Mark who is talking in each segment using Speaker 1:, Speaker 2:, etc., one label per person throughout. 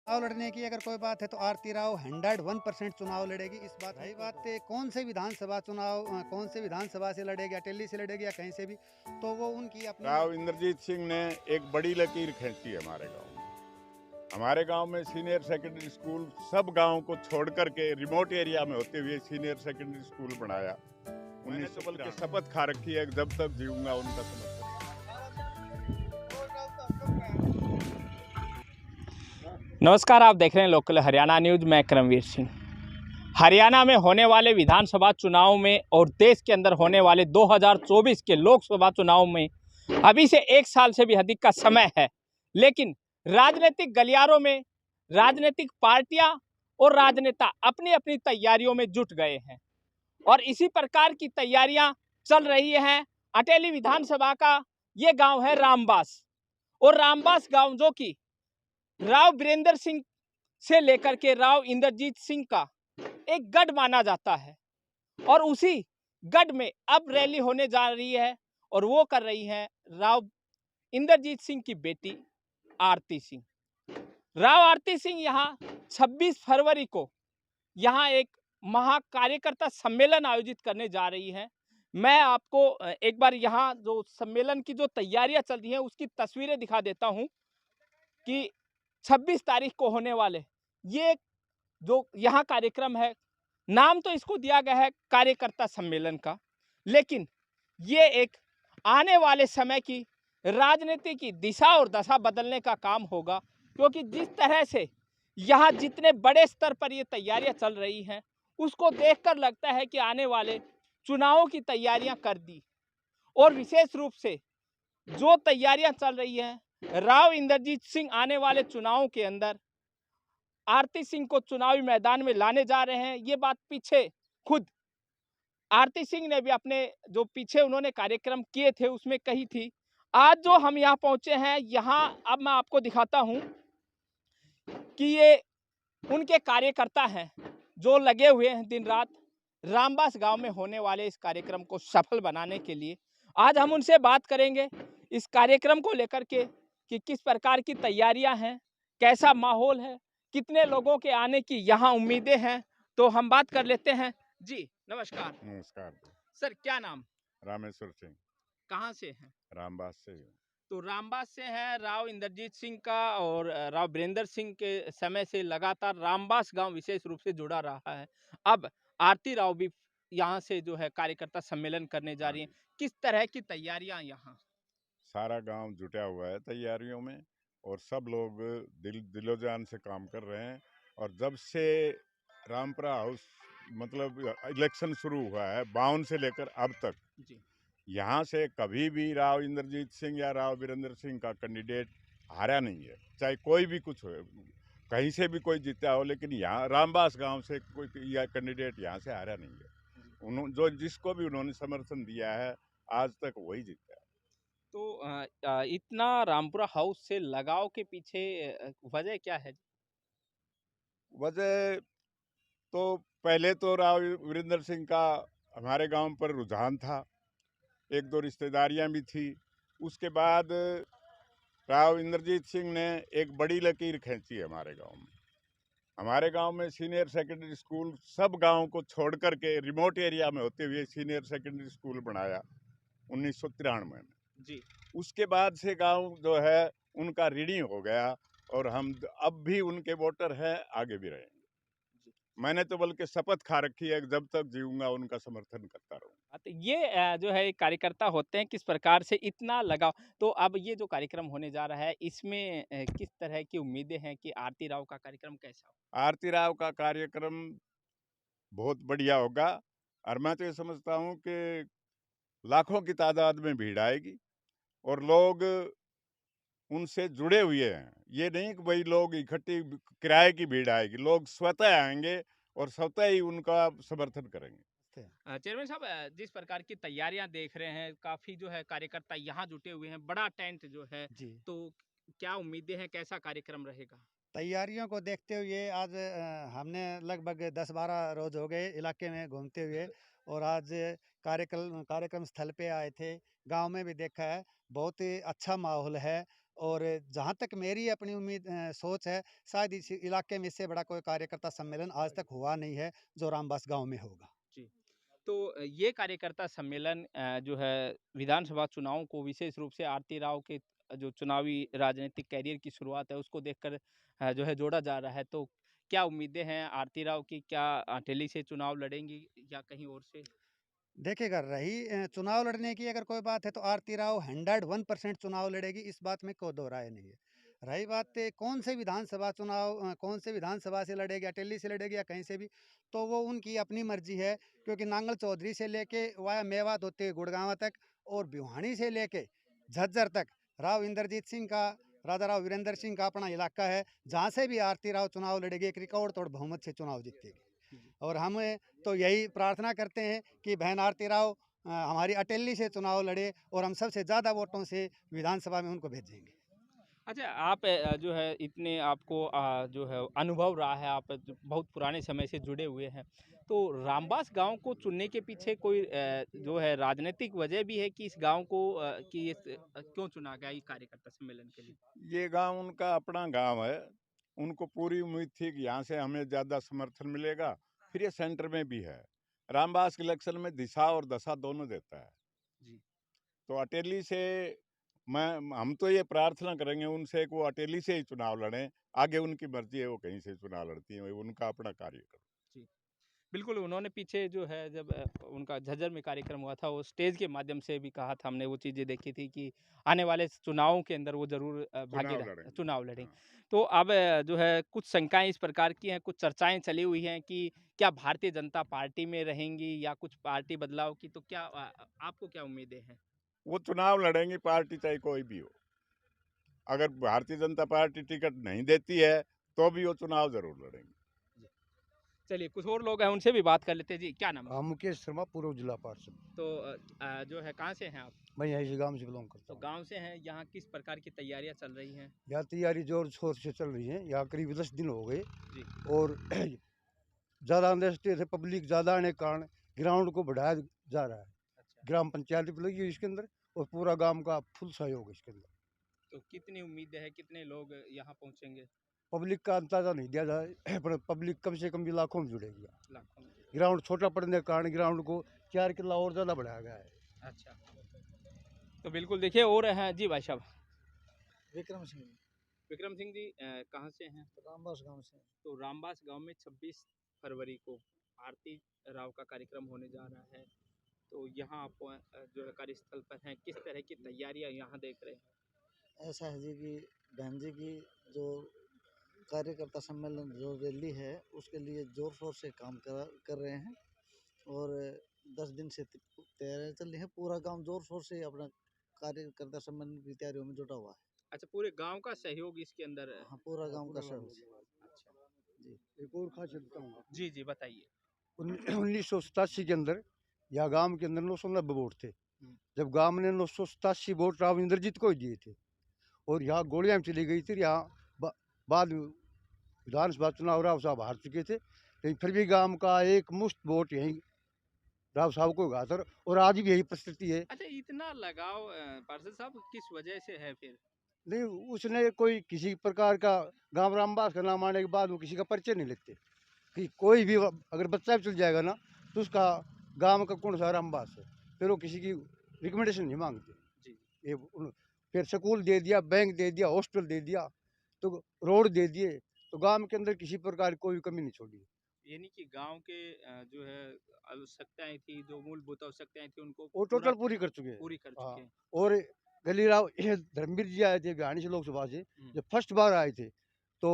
Speaker 1: चुनाव लड़ने की अगर कोई बात है तो आरती राव 101% चुनाव लड़ेगी। इस बात रही बात कौन से विधानसभा चुनाव कौन से विधानसभा से लड़ेगी, अटेली से लड़ेगी या कहीं से भी, तो वो उनकी अपनी।
Speaker 2: राव इंद्रजीत सिंह ने एक बड़ी लकीर खींची है हमारे गांव में। हमारे गांव में सीनियर सेकेंडरी स्कूल सब गांव को छोड़ करके रिमोट एरिया में होते हुए सीनियर सेकेंडरी स्कूल बनाया। 1900 के शपथ खा रखी है, जब तक जीऊंगा उनका समर्थन।
Speaker 3: नमस्कार, आप देख रहे हैं लोकल हरियाणा न्यूज। मैं करमवीर सिंह। हरियाणा में होने वाले विधानसभा चुनाव में और देश के अंदर होने वाले 2024 के लोकसभा चुनाव में अभी से एक साल से भी अधिक का समय है, लेकिन राजनीतिक गलियारों में राजनीतिक पार्टियां और राजनेता अपनी अपनी तैयारियों में जुट गए हैं और इसी प्रकार की तैयारियां चल रही हैं। अटेली विधानसभा का ये गांव है रामबास, और रामबास गांव जो कि राव वीरेंद्र सिंह से लेकर के राव इंद्रजीत सिंह का एक गढ़ माना जाता है, और उसी गढ़ में अब रैली होने जा रही है और वो कर रही है राव इंद्रजीत सिंह की बेटी आरती सिंह। राव आरती सिंह यहाँ 26 फरवरी को यहाँ एक महाकार्यकर्ता सम्मेलन आयोजित करने जा रही है। मैं आपको एक बार यहाँ जो सम्मेलन की जो तैयारियां चल रही हैं उसकी तस्वीरें दिखा देता हूँ कि 26 तारीख को होने वाले ये जो यहाँ कार्यक्रम है, नाम तो इसको दिया गया है कार्यकर्ता सम्मेलन का, लेकिन ये एक आने वाले समय की राजनीति की दिशा और दशा बदलने का काम होगा, क्योंकि जिस तरह से यहाँ जितने बड़े स्तर पर ये तैयारियां चल रही हैं उसको देखकर लगता है कि आने वाले चुनावों की तैयारियां कर दी। और विशेष रूप से जो तैयारियां चल रही हैं, राव इंद्रजीत सिंह आने वाले चुनावों के अंदर आरती सिंह को चुनावी मैदान में लाने जा रहे हैं। ये बात पीछे खुद आरती सिंह ने भी अपने जो पीछे उन्होंने कार्यक्रम किए थे उसमें कही थी। आज जो हम यहाँ पहुंचे हैं, यहाँ अब मैं आपको दिखाता हूं कि ये उनके कार्यकर्ता हैं जो लगे हुए हैं दिन रात रामबास गांव में होने वाले इस कार्यक्रम को सफल बनाने के लिए। आज हम उनसे बात करेंगे इस कार्यक्रम को लेकर के कि किस प्रकार की तैयारियां हैं, कैसा माहौल है, कितने लोगों के आने की यहाँ उम्मीदें हैं। तो हम बात कर लेते हैं। जी नमस्कार।
Speaker 2: नमस्कार।
Speaker 3: सर, क्या नाम?
Speaker 2: रामेश्वर सिंह।
Speaker 3: कहाँ से हैं?
Speaker 2: रामबास से।
Speaker 3: तो रामबास से है। राव इंद्रजीत सिंह का और राव वीरेंद्र सिंह के समय से लगातार रामबास गांव विशेष रूप से जुड़ा रहा है। अब आरती राव भी यहाँ से जो है कार्यकर्ता सम्मेलन करने जा रही हैं। किस तरह की तैयारियां यहाँ?
Speaker 2: सारा गांव जुटा हुआ है तैयारियों में और सब लोग दिलोजान से काम कर रहे हैं। और जब से रामपुरा हाउस मतलब इलेक्शन शुरू हुआ है 52 से लेकर अब तक,
Speaker 3: जी
Speaker 2: यहाँ से कभी भी राव इंद्रजीत सिंह या राव वीरेंद्र सिंह का कैंडिडेट हारा नहीं है, चाहे कोई भी कुछ हो, कहीं से भी कोई जीता हो, लेकिन यहाँ रामबास गांव से कोई या कैंडिडेट यहाँ से हारा नहीं है। उन्होंने जो जिसको भी उन्होंने समर्थन दिया है आज तक वही जीता है।
Speaker 3: तो इतना रामपुरा हाउस से लगाव के पीछे वजह क्या है?
Speaker 2: वजह तो पहले तो राव वीरेंद्र सिंह का हमारे गांव पर रुझान था, एक दो रिश्तेदारियां भी थी। उसके बाद राव इंद्रजीत सिंह ने एक बड़ी लकीर खींची है हमारे गांव में। हमारे गांव में सीनियर सेकेंडरी स्कूल सब गांव को छोड़ करके रिमोट एरिया में होते हुए सीनियर सेकेंडरी स्कूल बनाया 1993 में।
Speaker 3: जी
Speaker 2: उसके बाद से गांव जो है उनका ऋणी हो गया और हम अब भी उनके वोटर हैं, आगे भी रहेंगे। मैंने तो बल्कि शपथ खा रखी है, जब तक जीऊंगा उनका समर्थन करता रहूंगा।
Speaker 3: तो ये जो है कार्यकर्ता होते हैं किस प्रकार से इतना लगाव। तो अब ये जो कार्यक्रम होने जा रहा है इसमें किस तरह की उम्मीदें हैं कि आरती राव का कार्यक्रम कैसा हो?
Speaker 2: आरती राव का कार्यक्रम बहुत बढ़िया होगा और मैं तो ये समझता हूँ कि लाखों की तादाद में भीड़ आएगी और लोग उनसे जुड़े हुए हैं। ये नहीं कि भाई लोग इकट्ठी किराए की भीड़ आएगी, लोग स्वतः आएंगे और स्वतः ही उनका समर्थन करेंगे।
Speaker 3: चेयरमैन साहब, जिस प्रकार की तैयारियां देख रहे हैं, काफी जो है कार्यकर्ता यहाँ जुटे हुए हैं, बड़ा टेंट जो है,
Speaker 1: जी,
Speaker 3: तो क्या उम्मीदें हैं, कैसा कार्यक्रम रहेगा?
Speaker 1: तैयारियों को देखते हुए आज हमने लगभग 10-12 रोज हो गए इलाके में घूमते हुए, और आज कार्यक्रम कार्यक्रम स्थल पे आए थे। गांव में भी देखा है, बहुत ही अच्छा माहौल है। और जहाँ तक मेरी अपनी उम्मीद सोच है, शायद इस इलाके में इससे बड़ा कोई कार्यकर्ता सम्मेलन आज तक हुआ नहीं है जो रामबास गांव में होगा।
Speaker 3: जी। तो ये कार्यकर्ता सम्मेलन जो है विधानसभा चुनावों को विशेष रूप से आरती राव के जो चुनावी राजनीतिक करियर की शुरुआत है उसको देखकर जो है जोड़ा जा रहा है। तो क्या उम्मीदें हैं आरती राव की? क्या अटेली से चुनाव लड़ेंगी या कहीं और से?
Speaker 1: देखिएगा, रही चुनाव लड़ने की अगर कोई बात है तो आरती राव 101% चुनाव लड़ेगी, इस बात में कोई दो राय नहीं है। रही बात कौन से विधानसभा चुनाव कौन से विधानसभा से लड़ेगी, अटेली से लड़ेगी या कहीं से भी, तो वो उनकी अपनी मर्जी है। क्योंकि नांगल चौधरी से लेके वाया मेवात होते हुए गुड़गांव तक और भिवानी से लेके झज्जर तक राव इंद्रजीत सिंह का, राजा राव वीरेंद्र सिंह का अपना इलाका है। जहाँ से भी आरती राव चुनाव लड़ेगी एक रिकॉर्ड तोड़ बहुमत से चुनाव जीतेगी। और हम तो यही प्रार्थना करते हैं कि बहन आरती राव हमारी अटेली से चुनाव लड़े और हम सबसे ज़्यादा वोटों से विधानसभा में उनको भेजेंगे।
Speaker 3: अच्छा, आप जो है इतने आपको जो है अनुभव रहा है, आप बहुत पुराने समय से जुड़े हुए हैं। तो रामबास गांव को चुनने के पीछे कोई जो है राजनीतिक वजह भी है कि इस गांव को क्यों चुना गया ये कार्यकर्ता सम्मेलन के लिए?
Speaker 2: ये गांव उनका अपना गांव है। उनको पूरी उम्मीद थी कि यहाँ से हमें ज़्यादा समर्थन मिलेगा। फिर ये सेंटर में भी है। रामबास इलेक्शन में दिशा और दशा दोनों देता है।
Speaker 3: जी।
Speaker 2: तो अटेली से हम तो ये प्रार्थना करेंगे उनसे कि वो अटेली से ही चुनाव लड़ें। आगे उनकी मर्जी है, वो कहीं से चुनाव लड़ती हैं, वो उनका अपना कार्यक्रम।
Speaker 3: जी। बिल्कुल, उन्होंने पीछे जो है जब उनका झज्जर में कार्यक्रम हुआ था, वो स्टेज के माध्यम से भी कहा था, हमने वो चीज़ें देखी थी कि आने वाले चुनावों के अंदर वो ज़रूर चुनाव लड़ें।
Speaker 2: हाँ।
Speaker 3: तो अब जो है कुछ शंकाएँ इस प्रकार की हैं, कुछ चर्चाएँ चली हुई हैं कि क्या भारतीय जनता पार्टी में रहेंगी या कुछ पार्टी बदलाव की? तो क्या आपको क्या उम्मीदें हैं?
Speaker 2: वो चुनाव लड़ेंगी, पार्टी चाहे कोई भी हो। अगर भारतीय जनता पार्टी टिकट नहीं देती है तो भी वो चुनाव जरूर लड़ेंगे।
Speaker 3: जी। चलिए कुछ और लोग हैं, उनसे भी बात कर लेते हैं। जी, क्या नाम है?
Speaker 4: हाँ, मुकेश शर्मा, पूर्व जिला पार्षद।
Speaker 3: तो जो है कहाँ से हैं आप?
Speaker 4: मैं यहीं से गांव से बिलोंग करता
Speaker 3: तो
Speaker 4: हूँ।
Speaker 3: गाँव से हैं, यहाँ किस प्रकार की तैयारियाँ चल रही हैं?
Speaker 4: यहाँ तैयारी जोर शोर से चल रही है। यहाँ करीब 10 दिन हो गए
Speaker 3: जी।
Speaker 4: और ज़्यादा अंडरस्टेज है, पब्लिक ज़्यादा आने के कारण ग्राउंड को बढ़ाया जा रहा है।
Speaker 3: अच्छा।
Speaker 4: ग्राम पंचायत भी लगी है इसके अंदर और पूरा गांव का फुल सहयोग है इसके अंदर।
Speaker 3: तो कितनी उम्मीद है, कितने लोग यहाँ पहुँचेंगे?
Speaker 4: पब्लिक का अंदाजा नहीं दिया जाए पर पब्लिक कम से कम भी लाखों में जुड़ेगी।
Speaker 3: लाखों में।
Speaker 4: ग्राउंड छोटा पड़ने के कारण ग्राउंड को 4 किला और ज़्यादा बढ़ाया गया है।
Speaker 3: अच्छा। तो बिल्कुल देखिए और हैं जी भाई साहब।
Speaker 5: विक्रम सिंह,
Speaker 3: विक्रम सिंह जी कहाँ से हैं?
Speaker 5: रामबास गांव से।
Speaker 3: तो रामबास गांव में 26 फरवरी को आरती राव का कार्यक्रम होने जा रहा है। तो यहाँ आप जो है कार्यस्थल पर हैं, किस तरह की तैयारियाँ यहाँ देख रहे हैं?
Speaker 5: ऐसा है जी कि बहन जी की जो कार्यकर्ता सम्मेलन जो रैली है उसके लिए जोर शोर से काम कर रहे हैं और 10 दिन से तैयारियां चल रही हैं। पूरा गांव जोर शोर से अपना कार्यकर्ता सम्मेलन की तैयारियों में जुटा हुआ है।
Speaker 3: अच्छा, पूरे गांव का सहयोग इसके अंदर है।
Speaker 5: हाँ, पूरा गांव का सहयोग।
Speaker 3: अच्छा।
Speaker 5: जी।
Speaker 4: एक और खासियत बताऊंगा।
Speaker 3: जी, जी बताइए।
Speaker 4: 1987 के अंदर या गांव के अंदर 990 वोट थे। जब गांव ने 987 वोट राव इंद्रजीत को ही दिए थे और यहाँ गोलियां चली गई थी। यहाँ बाद में विधानसभा चुनाव राव साहब हार चुके थे, लेकिन फिर भी गांव का एक मुश्त वोट यहीं राव साहब को गया था और आज भी यही परिस्थिति है।
Speaker 3: अच्छा, इतना लगाव पार्षद साहब किस वजह से है फिर?
Speaker 4: नहीं, उसने कोई किसी प्रकार का गांव रामबास का नाम आने के बाद वो किसी का परिचय नहीं लेते कि कोई भी अगर बच्चा भी चल जाएगा ना तो उसका गांव का कौन सा रामबास है, फिर वो किसी की रिकमेंडेशन नहीं मांगते।
Speaker 3: जी।
Speaker 4: ये फिर स्कूल दे दिया, बैंक दे दिया, हॉस्टल दे दिया, तो रोड दे दिए, तो गांव के अंदर किसी प्रकार की कोई कमी नहीं छोड़ी।
Speaker 3: यानी कि गांव के जो है आवश्यकताएं थी, जो मूलभूत आवश्यकताएं थी उनको
Speaker 4: वो टोटल पूरी कर चुके हैं।
Speaker 3: पूरी कर
Speaker 4: हाँ,
Speaker 3: चुके हैं।
Speaker 4: और गलीराव ये धर्मवीर जी आए थे भिवानी से लोकसभा से, जब फर्स्ट बार आए थे तो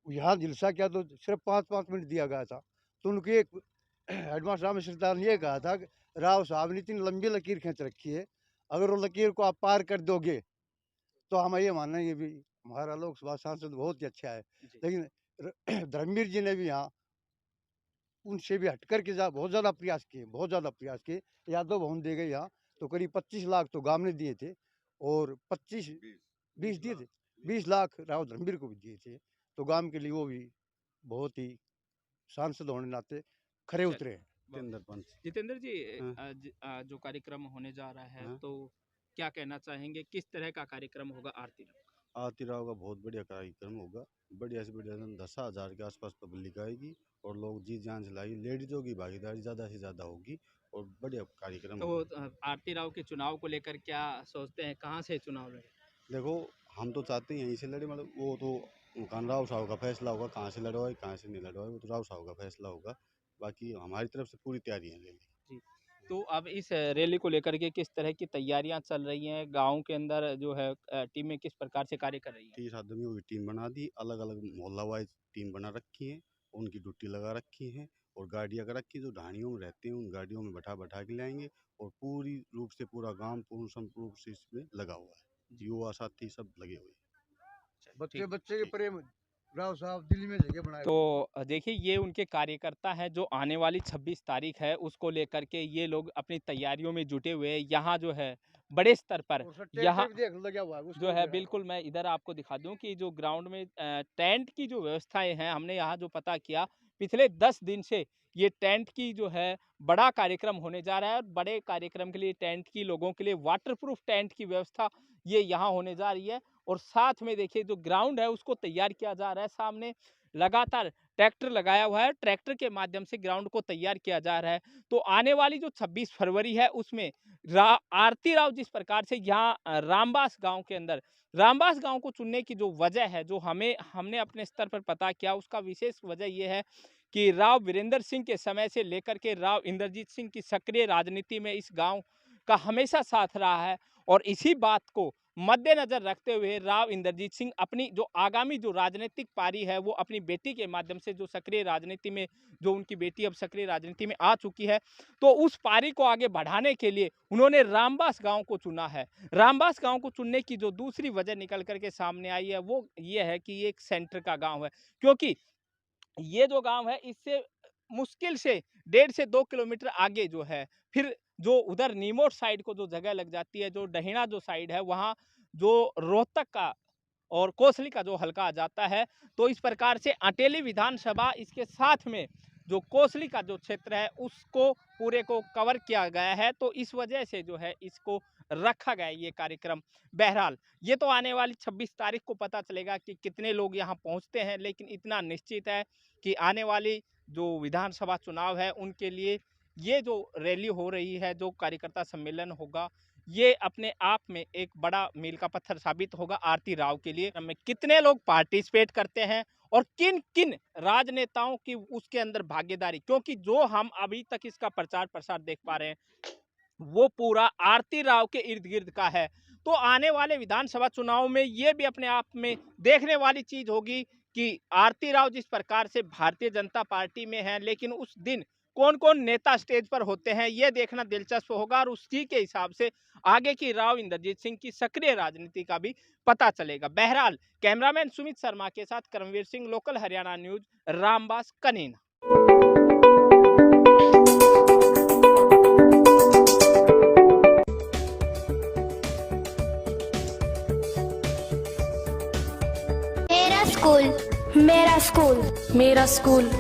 Speaker 4: यहाँ जलसा किया तो सिर्फ 5-5 मिनट दिया गया था। तो उनके एक हेडमास्टर राम सरदार ने ये कहा था कि राव साहब ने इतनी लंबी लकीर खींच रखी है, अगर वो लकीर को आप पार कर दोगे तो हम ये मानेंगे भी हमारा लोकसभा सांसद बहुत ही अच्छा है।
Speaker 3: जी।
Speaker 4: लेकिन धर्मवीर जी ने भी यहाँ उनसे भी हट कर के बहुत ज़्यादा प्रयास किए। यादव भवन दे गए यहाँ, तो करीब 25 लाख तो गांव ने दिए थे और 20 दिए थे, 20 लाख राव धर्मवीर को भी दिए थे। तो गांव के लिए वो भी बहुत ही सांसद होने नाते खरे
Speaker 3: चल-
Speaker 4: उतरे हैं।
Speaker 6: जितेंद्र पंत।
Speaker 3: जितेंद्र जी
Speaker 6: हाँ।
Speaker 3: जो कार्यक्रम होने जा रहा है
Speaker 6: हाँ।
Speaker 3: तो क्या कहना चाहेंगे, किस तरह का कार्यक्रम होगा आरती राव?
Speaker 6: आरती राव का बहुत बढ़िया कार्यक्रम होगा। बढ़िया से बढ़िया 10,000 के आसपास पब्लिक आएगी और लोग जी जान से लाएगी। लेडीजों की भागीदारी ज़्यादा से ज़्यादा होगी और बढ़िया कार्यक्रम
Speaker 3: तो
Speaker 6: होगा।
Speaker 3: आरती राव के चुनाव को लेकर क्या सोचते हैं, कहाँ से चुनाव लड़े?
Speaker 6: देखो, हम तो चाहते हैं यहीं से लड़े, मतलब वो तो राव साहब का फैसला होगा, कहाँ से लड़वाए कहाँ से नहीं लड़वाए, वो तो राव साहब का फैसला होगा। बाकी हमारी तरफ से पूरी तैयारी है।
Speaker 3: जी। तो अब इस रैली को लेकर के किस तरह की तैयारियां चल रही हैं? गाँव के अंदर जो है टीमें किस प्रकार से कार्य कर रही हैं?
Speaker 6: 30 आदमियों की टीम बना दी, अलग अलग मोहल्ला वाइज टीम बना रखी है, उनकी ड्यूटी लगा रखी है और गाड़ियाँ कर रखी, जो ढाणियों में रहते हैं उन गाड़ियों में बैठा बैठा के लाएंगे और पूरी रूप से पूरा गांव पूर्ण संपूर्ण रूप से इसमें लगा हुआ है। युवा साथी सब लगे हुए हैं।
Speaker 4: बच्चे बच्चे के प्रेम राव साहब दिल्ली में जगह बनाए।
Speaker 3: तो देखिए, ये उनके कार्यकर्ता हैं जो आने वाली 26 तारीख है उसको लेकर के ये लोग अपनी तैयारियों में जुटे हुए हैं। यहाँ जो है बड़े स्तर पर यहाँ जो है, बिल्कुल मैं इधर आपको दिखा दूं कि जो ग्राउंड में टेंट की जो व्यवस्थाएं हैं, हमने यहाँ जो पता किया पिछले 10 दिन से ये टेंट की जो है बड़ा कार्यक्रम होने जा रहा है। और बड़े कार्यक्रम के लिए टेंट की लोगों के लिए वाटरप्रूफ टेंट की व्यवस्था ये यहाँ होने जा रही है। और साथ में देखिए जो ग्राउंड है उसको तैयार किया जा रहा है। सामने लगातार ट्रैक्टर लगाया हुआ है, ट्रैक्टर के माध्यम से ग्राउंड को तैयार किया जा रहा है। तो आने वाली जो 26 फरवरी है उसमें आरती राव जिस प्रकार से यहाँ रामबास गांव के अंदर, रामबास गांव को चुनने की जो वजह है, जो हमने अपने स्तर पर पता किया, उसका विशेष वजह यह है कि राव वीरेंद्र सिंह के समय से लेकर के राव इंद्रजीत सिंह की सक्रिय राजनीति में इस गांव का हमेशा साथ रहा है। और इसी बात को मद्देनजर रखते हुए राव इंद्रजीत सिंह अपनी जो आगामी जो राजनीतिक पारी है वो अपनी बेटी के माध्यम से, जो सक्रिय राजनीति में, जो उनकी बेटी अब सक्रिय राजनीति में आ चुकी है, तो उस पारी को आगे बढ़ाने के लिए उन्होंने रामबास गांव को चुना है। रामबास गांव को चुनने की जो दूसरी वजह निकल करके सामने आई है वो ये है कि ये एक सेंटर का गांव है, क्योंकि ये जो गांव है इससे मुश्किल से 1.5 से 2 किलोमीटर आगे जो है, फिर जो उधर नीमोट साइड को जो जगह लग जाती है, जो डहिना जो साइड है, वहाँ जो रोहतक का और कोसली का जो हल्का आ जाता है। तो इस प्रकार से अटेली विधानसभा, इसके साथ में जो कोसली का जो क्षेत्र है उसको पूरे को कवर किया गया है। तो इस वजह से जो है इसको रखा गया ये कार्यक्रम। बहरहाल ये तो आने वाली 26 तारीख को पता चलेगा कि कितने लोग यहाँ पहुँचते हैं, लेकिन इतना निश्चित है कि आने वाली जो विधानसभा चुनाव है उनके लिए ये जो रैली हो रही है, जो कार्यकर्ता सम्मेलन होगा, ये अपने आप में एक बड़ा मील का पत्थर साबित होगा आरती राव के लिए। में कितने लोग पार्टिसिपेट करते हैं और किन किन राजनेताओं की उसके अंदर भागीदारी, क्योंकि जो हम अभी तक इसका प्रचार प्रसार देख पा रहे हैं वो पूरा आरती राव के इर्द गिर्द का है। तो आने वाले विधानसभा चुनाव में ये भी अपने आप में देखने वाली चीज होगी कि आरती राव जिस प्रकार से भारतीय जनता पार्टी में है, लेकिन उस दिन कौन कौन नेता स्टेज पर होते हैं ये देखना दिलचस्प होगा। और उसी के हिसाब से आगे की राव इंद्रजीत सिंह की सक्रिय राजनीति का भी पता चलेगा। बहरहाल कैमरामैन सुमित शर्मा के साथ करमवीर सिंह, लोकल हरियाणा न्यूज, रामबास कनीना।
Speaker 7: मेरा स्कूल, मेरा स्कूल, मेरा स्कूल।